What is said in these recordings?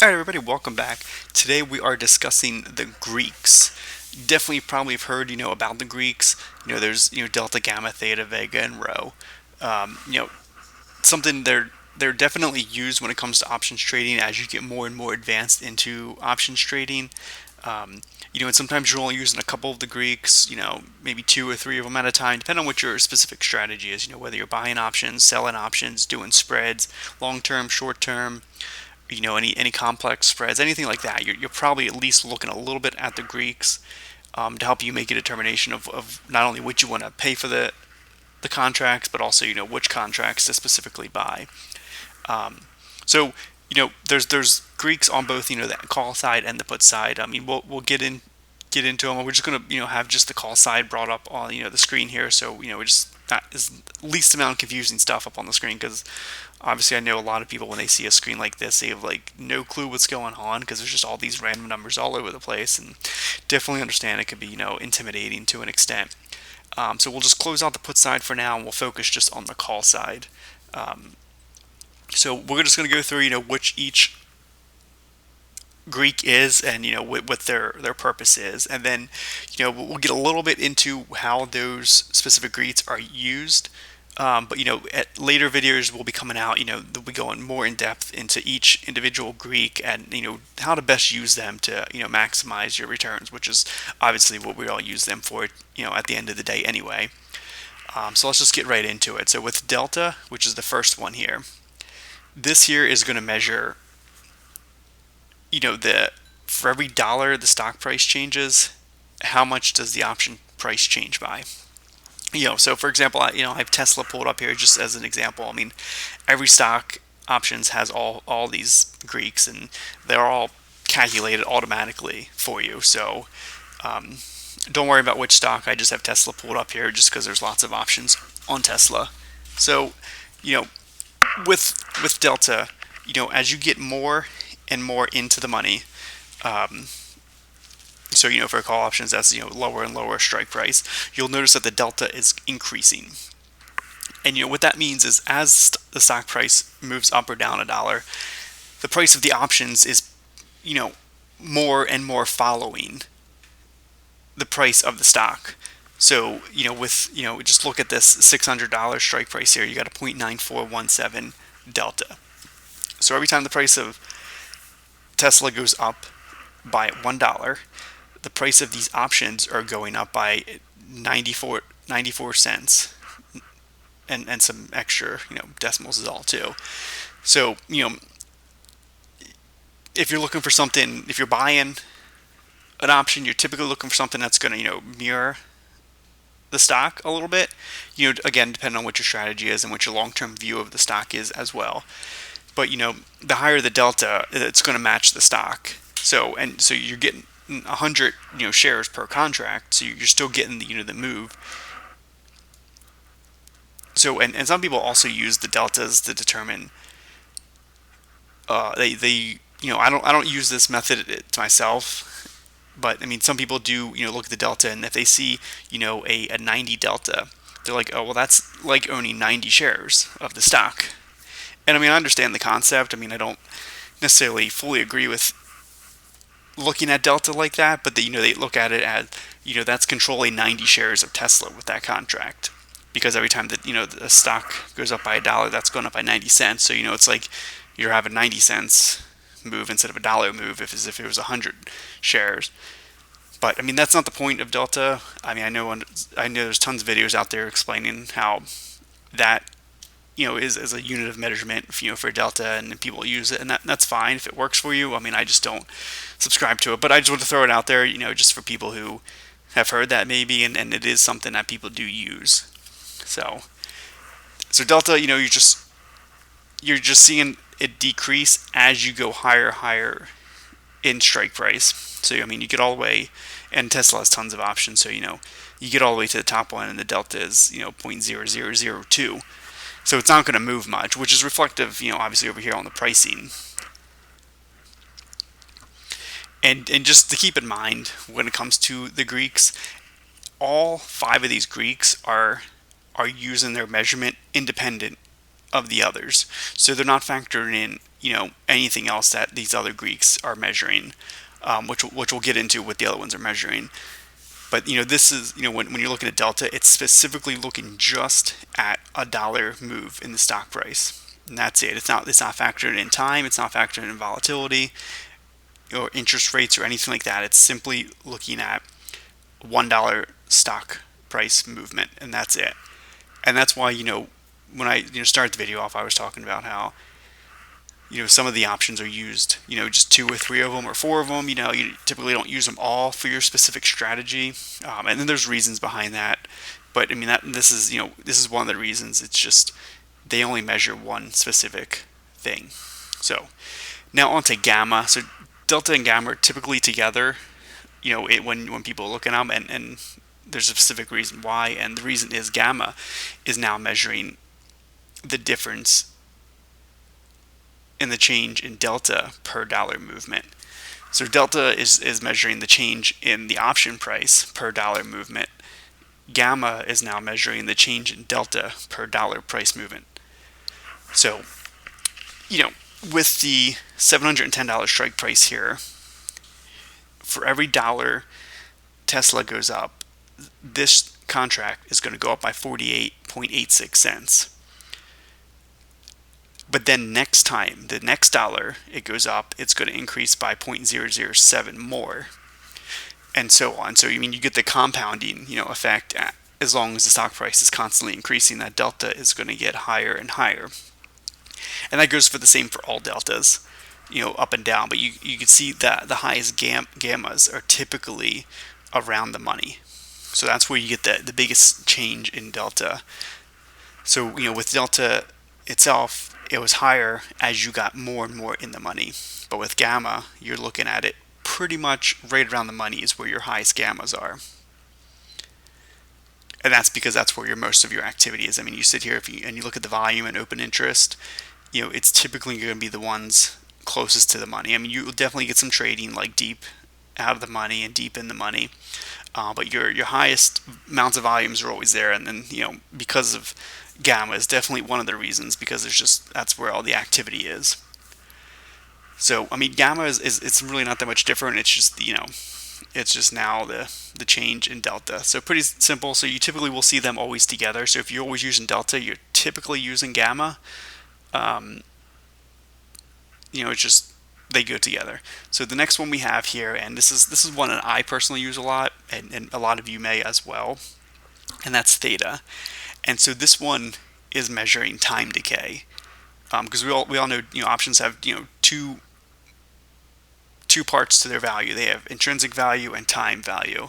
All right, everybody, welcome back. Today we are discussing the Greeks. Definitely, probably have heard, about the Greeks. There's, delta, gamma, theta, vega, and rho. Um, you know, something they're definitely used when it comes to options trading as you get more and more advanced into options trading. Um, and sometimes you're only using a couple of the Greeks, maybe two or three of them at a time, depending on what your specific strategy is. Whether you're buying options, selling options, doing spreads, long term, short term, any complex spreads, anything like that. You're probably at least looking a little bit at the Greeks to help you make a determination of not only what you want to pay for the contracts, but also which contracts to specifically buy. Um, so there's Greeks on both the call side and the put side. I mean we'll get into them. We're just gonna have just the call side brought up on the screen here, so we just that is least amount of confusing stuff up on the screen, because obviously I know a lot of people when they see a screen like this they have like no clue what's going on because there's just all these random numbers all over the place, and definitely understand it could be intimidating to an extent. So we'll just close out the put side for now and we'll focus just on the call side. Um, so we're just going to go through which each Greek is, and what their purpose is, and then we'll get a little bit into how those specific Greeks are used. But at later videos will be coming out. They'll be going more in depth into each individual Greek and how to best use them to maximize your returns, which is obviously what we all use them for. At the end of the day, anyway. So let's just get right into it. So with delta, which is the first one here, this here is going to measure the for every dollar the stock price changes, how much does the option price change by? So for example, I have Tesla pulled up here just as an example. I mean, every stock options has all these Greeks, and they're all calculated automatically for you. So um, don't worry about which stock. I just have Tesla pulled up here just because there's lots of options on Tesla. So you know with Delta, as you get more and more into the money, um, so for call options, that's lower and lower strike price. You'll notice that the delta is increasing, and what that means is as the stock price moves up or down a dollar, the price of the options is you know more and more following the price of the stock. So with just look at this $600 strike price here. You got a 0.9417 delta. So every time the price of Tesla goes up by $1, the price of these options are going up by 94 cents, and some extra decimals is all too. So if you're looking for something, if you're buying an option, you're typically looking for something that's going to mirror the stock a little bit. Again, depending on what your strategy is and what your long-term view of the stock is as well. But the higher the delta, it's going to match the stock. So you're getting 100 shares per contract, so you're still getting the move. So and some people also use the deltas to determine. They I don't use this method to myself, but I mean some people do look at the delta, and if they see a 90 delta, they're like, oh well, that's like owning 90 shares of the stock. And I mean I understand the concept. I mean I don't necessarily fully agree with looking at delta like that, but they look at it as that's controlling 90 shares of Tesla with that contract, because every time that the stock goes up by a dollar, that's going up by 90 cents. So it's like you're having 90 cents move instead of a dollar move, as if it was 100 shares. But I mean that's not the point of delta. I mean I know there's tons of videos out there explaining how that is a unit of measurement for delta, and people use it, and that's fine if it works for you. I mean I just don't subscribe to it, but I just want to throw it out there just for people who have heard that maybe, and it is something that people do use. So delta, you're just seeing it decrease as you go higher in strike price. So I mean you get all the way, and Tesla has tons of options, so you get all the way to the top one, and the delta is 0.0002. So it's not going to move much, which is reflective, obviously over here on the pricing. And just to keep in mind when it comes to the Greeks, all five of these Greeks are using their measurement independent of the others. So they're not factoring in anything else that these other Greeks are measuring, which we'll get into what the other ones are measuring. But this is when you're looking at delta, it's specifically looking just at a dollar move in the stock price, and that's it. It's not factored in time. It's not factored in volatility or interest rates or anything like that. It's simply looking at $1 stock price movement, and that's it. And that's why when I started the video off, I was talking about how some of the options are used, just 2 or 3 of them or 4 of them. You typically don't use them all for your specific strategy, and then there's reasons behind that. But I mean this is one of the reasons. It's just they only measure one specific thing. So now on to gamma. So delta and gamma are typically together. When people look at them, and there's a specific reason why, and the reason is gamma is now measuring the difference in the change in delta per dollar movement. So delta is measuring the change in the option price per dollar movement. Gamma is now measuring the change in delta per dollar price movement. So, with the $710 strike price here, for every dollar Tesla goes up, this contract is going to go up by 48.86 cents. But then next time, the next dollar it goes up, it's going to increase by 0.007 more, and so on. So you get the compounding, effect. As long as the stock price is constantly increasing, that delta is going to get higher and higher. And that goes for the same for all deltas, up and down. But you can see that the highest gammas are typically around the money. So that's where you get the biggest change in delta. So with delta itself, it was higher as you got more and more in the money. But with gamma, you're looking at it pretty much right around the money is where your highest gammas are. And that's because that's where most of your activity is. I mean, you sit here and you look at the volume and open interest, it's typically going to be the ones closest to the money. I mean, you'll definitely get some trading like deep out of the money and deep in the money. But your highest amounts of volumes are always there. And then, because of gamma is definitely one of the reasons, because that's where all the activity is. So I mean, gamma is it's really not that much different. It's just it's just now the change in delta. So pretty simple. So you typically will see them always together. So if you're always using delta, you're typically using gamma. It's just they go together. So the next one we have here, and this is one that I personally use a lot, and a lot of you may as well, and that's theta. And so this one is measuring time decay, because we all know options have two parts to their value. They have intrinsic value and time value.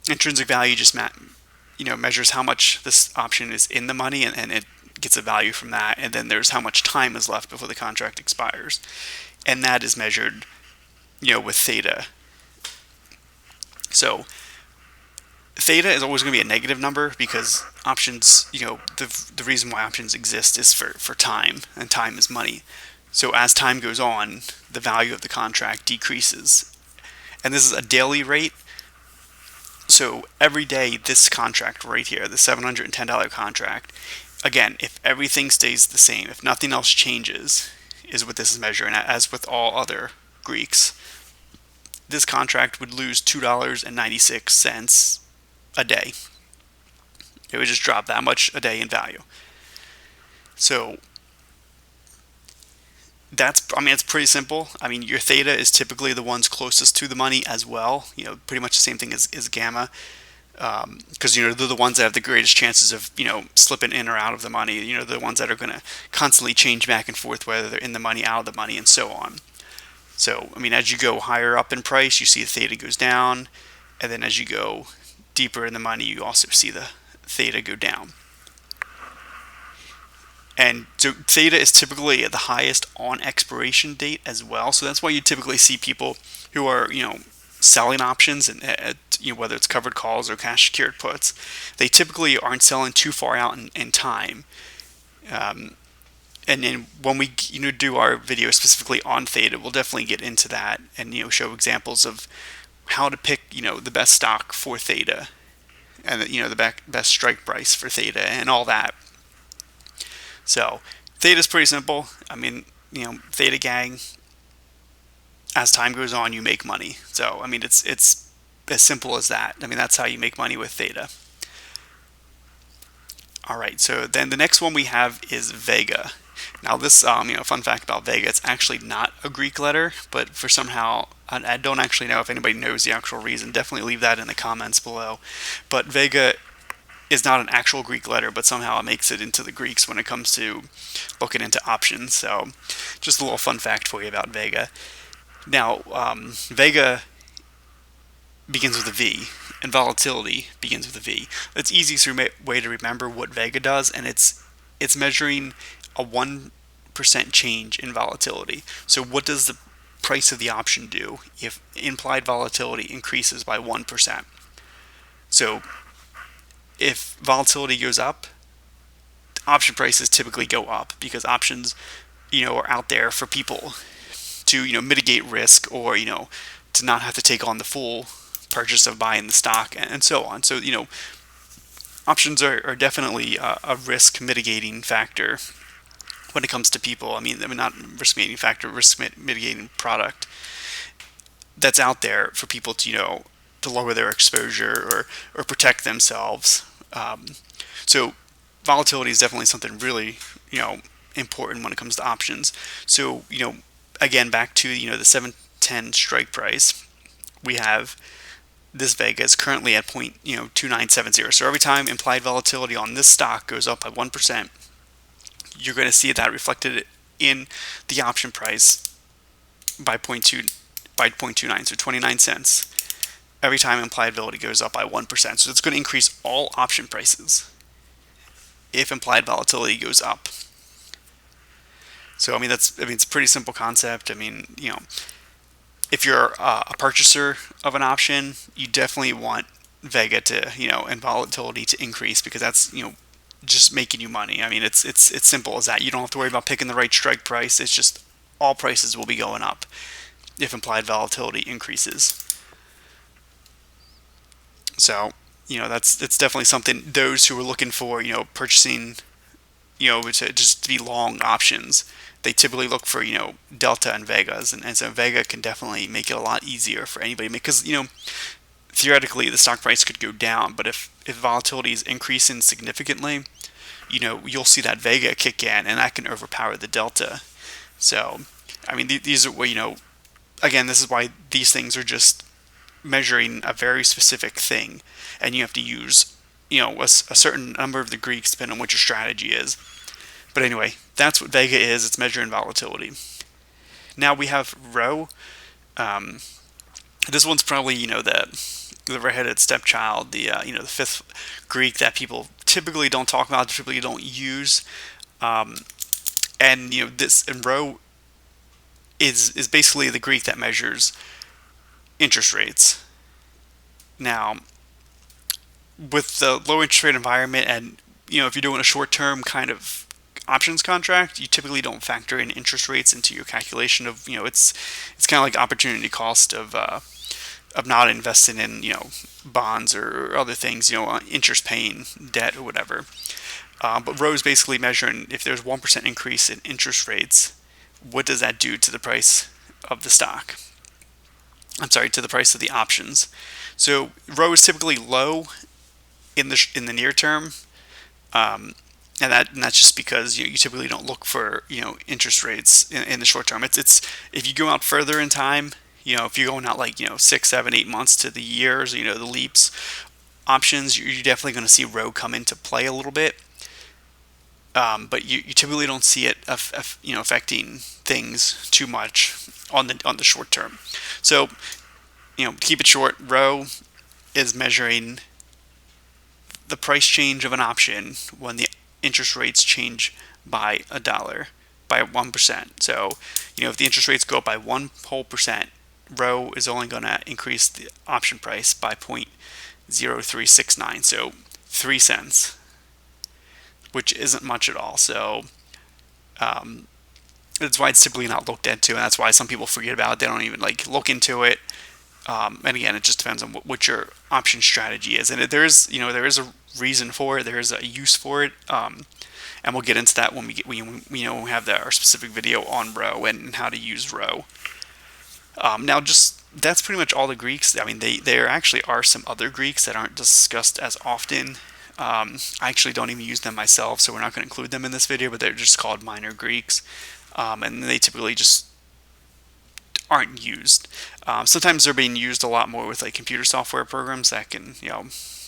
Intrinsic value just measures how much this option is in the money, and it gets a value from that. And then there's how much time is left before the contract expires, and that is measured with theta. So theta is always going to be a negative number, because options, the reason why options exist is for time, and time is money. So as time goes on, the value of the contract decreases. And this is a daily rate. So every day, this contract right here, the $710 contract, again, if everything stays the same, if nothing else changes, is what this is measuring. As with all other Greeks, this contract would lose $2.96 a day. It would just drop that much a day in value. So it's pretty simple. I mean, your theta is typically the ones closest to the money as well. Pretty much the same thing as gamma, because they're the ones that have the greatest chances of slipping in or out of the money. They're the ones that are going to constantly change back and forth, whether they're in the money, out of the money, and so on. So I mean, as you go higher up in price, you see the theta goes down, and then as you go deeper in the money, you also see the theta go down. And so theta is typically at the highest on expiration date as well. So that's why you typically see people who are, selling options, and whether it's covered calls or cash secured puts, they typically aren't selling too far out in time. And then when we do our video specifically on theta, we'll definitely get into that and show examples of how to pick the best stock for theta, and the best strike price for theta and all that. So Theta's pretty simple. I mean, Theta gang, as time goes on, you make money. So, I mean, it's as simple as that. I mean, that's how you make money with Theta. All right, so then the next one we have is Vega. Now this, fun fact about Vega, it's actually not a Greek letter, but for somehow, I don't actually know if anybody knows the actual reason. Definitely leave that in the comments below. But Vega is not an actual Greek letter, but somehow it makes it into the Greeks when it comes to looking into options. So just a little fun fact for you about Vega. Now, Vega begins with a V, and volatility begins with a V. It's the easiest way to remember what Vega does, and it's measuring a 1% change in volatility. So what does the price of the option do if implied volatility increases by 1%? So if volatility goes up, option prices typically go up because options, are out there for people to, mitigate risk or, to not have to take on the full purchase of buying the stock and so on. So, options are definitely a risk mitigating factor when it comes to people. I mean, not risk mitigating factor, risk mitigating product that's out there for people to, to lower their exposure or protect themselves. So volatility is definitely something really, important when it comes to options. So, again, back to, the 710 strike price, we have this Vega is currently at 0.2970. So every time implied volatility on this stock goes up by 1%, you're going to see that reflected in the option price by 0.29, so 29 cents. Every time implied volatility goes up by 1%. So it's going to increase all option prices if implied volatility goes up. So it's a pretty simple concept. If you're a purchaser of an option, you definitely want Vega to, and volatility to increase because that's, just making you money. It's simple as that. You don't have to worry about picking the right strike price. It's just all prices will be going up if implied volatility increases. So, that's definitely something those who are looking for, purchasing, to just be long options, they typically look for, Delta and Vegas. And so Vega can definitely make it a lot easier for anybody because, theoretically the stock price could go down, but if volatility is increasing significantly, you'll see that Vega kick in and that can overpower the Delta. So, these are, again, this is why these things are just measuring a very specific thing, and you have to use, a certain number of the Greeks depending on what your strategy is. But anyway, that's what Vega is. It's measuring volatility. Now we have Rho. This one's probably, the redheaded stepchild, the fifth Greek that people typically don't talk about, typically don't use. And Rho is basically the Greek that measures interest rates. Now, with the low interest rate environment, and if you're doing a short-term kind of options contract, you typically don't factor in interest rates into your calculation of, it's kind of like opportunity cost of not investing in, bonds or other things, interest paying debt or whatever. But Rho is basically measuring if there's 1% increase in interest rates, what does that do to the price of the stock? I'm sorry, to the price of the options. So Rho is typically low in the near term, and that's just because you typically don't look for interest rates in the short term. It's if you go out further in time, if you're going out like 6, 7, 8 months to the years, the leaps options, you're definitely going to see Rho come into play a little bit. But you typically don't see it affecting things too much on the short term. So to keep it short, Rho is measuring the price change of an option when the interest rates change by $1, by 1%. So if the interest rates go up by 1%, Rho is only going to increase the option price by 0.0369, so 3 cents, which isn't much at all. So that's why it's typically not looked into, and that's why some people forget about it. They don't even look into it. And again, it just depends on what your option strategy is, and there is a reason for it. There is a use for it, and we'll get into that when we have our specific video on Rho and how to use Rho. Now, just that's pretty much all the Greeks. I mean, there actually are some other Greeks that aren't discussed as often. I actually don't even use them myself, so we're not going to include them in this video, but they're just called minor Greeks, and they typically just aren't used. Sometimes they're being used a lot more with like computer software programs that can,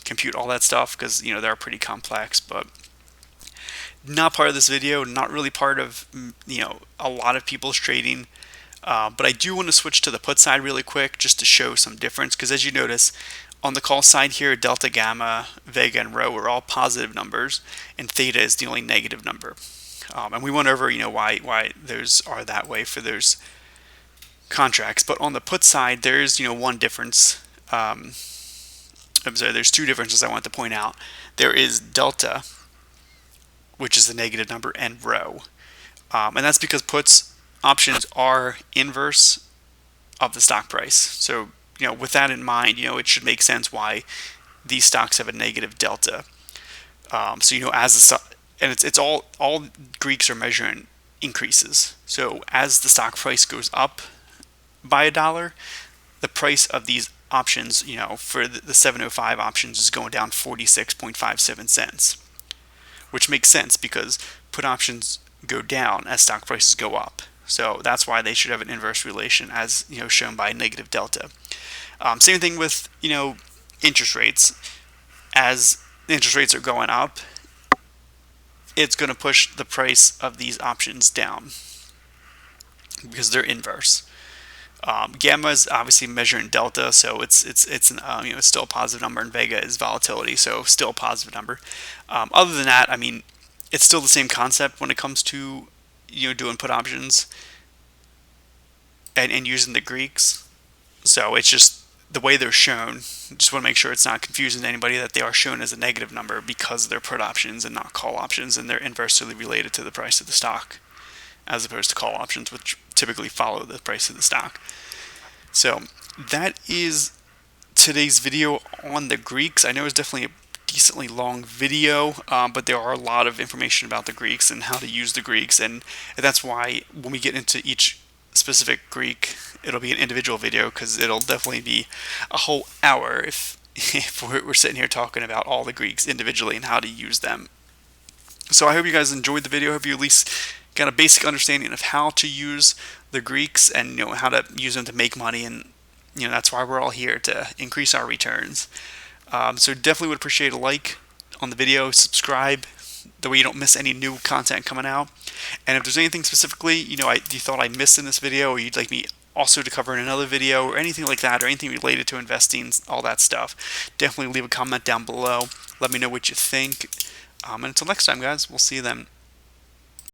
compute all that stuff, because they're pretty complex, but not part of this video, not really part of a lot of people's trading. But I do want to switch to the put side really quick just to show some difference, because as you notice on the call side here, delta, gamma, Vega, and Rho are all positive numbers, and theta is the only negative number. And we went over why those are that way for those contracts. But on the put side, there's one difference. I'm sorry, there's two differences I want to point out. There is delta, which is the negative number, and Rho, and that's because puts options are inverse of the stock price. So with that in mind, it should make sense why these stocks have a negative delta. So as the and it's all Greeks are measuring increases. So as the stock price goes up by $1, the price of these options, for the 705 options is going down 46.57 cents, which makes sense because put options go down as stock prices go up. So that's why they should have an inverse relation, as shown by negative delta. Same thing with interest rates. As interest rates are going up, it's going to push the price of these options down because they're inverse. Gamma is obviously measuring delta, so it's still a positive number, and Vega is volatility, so still a positive number. Other than that, I mean, it's still the same concept when it comes to doing put options and using the Greeks. So it's just the way they're shown. Just want to make sure it's not confusing to anybody that they are shown as a negative number because they're put options and not call options, and they're inversely related to the price of the stock, as opposed to call options, which typically follow the price of the stock. So that is today's video on the Greeks. I know it's definitely a decently long video, but there are a lot of information about the Greeks and how to use the Greeks, and that's why when we get into each specific Greek, it'll be an individual video, because it'll definitely be a whole hour if we're sitting here talking about all the Greeks individually and how to use them. So I hope you guys enjoyed the video. I hope you at least got a basic understanding of how to use the Greeks and how to use them to make money, and that's why we're all here, to increase our returns. So definitely would appreciate a like on the video, subscribe, that way you don't miss any new content coming out. And if there's anything specifically you thought I missed in this video, or you'd like me also to cover in another video, or anything like that, or anything related to investing, all that stuff, definitely leave a comment down below. Let me know what you think. And until next time, guys, we'll see you then.